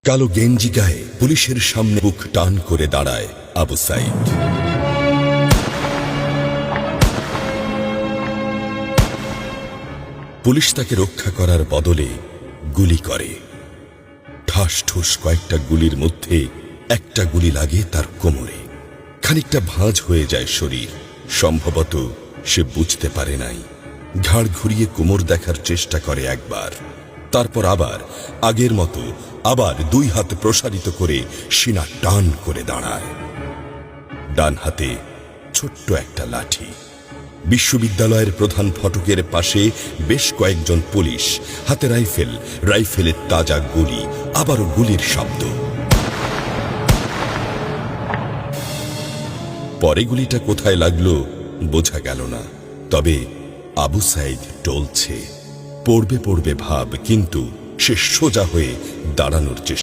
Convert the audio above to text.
কালো গেঞ্জি গায়ে পুলিশের সামনে বুক টান করে দাঁড়ায় আবু সাইদ। পুলিশ তাকে রক্ষা করার বদলে গুলি করে। ঠাস ঠুস কয়েকটা গুলির মধ্যে একটা গুলি লাগে তার কোমরে। খানিকটা ভাঁজ হয়ে যায় শরীর। সম্ভবত সে বুঝতে পারে নাই। ঘাড় ঘুরিয়ে কোমর দেখার চেষ্টা করে একবার, তারপর আবার আগের মতো আবার দুই হাত প্রসারিত করে সিনা টান করে দাঁড়ায়। ডান হাতে ছোট্ট একটা লাঠি। বিশ্ববিদ্যালয়ের প্রধান ফটকের পাশে বেশ কয়েকজন পুলিশ, হাতে রাইফেল, রাইফেলের তাজা গুলি, আবারও গুলির শব্দ। পরে গুলিটা কোথায় লাগলো বোঝা গেল না। তবে আবু সাইদ টলছে। পড়বে পড়বে ভাব, কিন্তু সে সোজা হয়ে দাঁড়ানোর চেষ্টা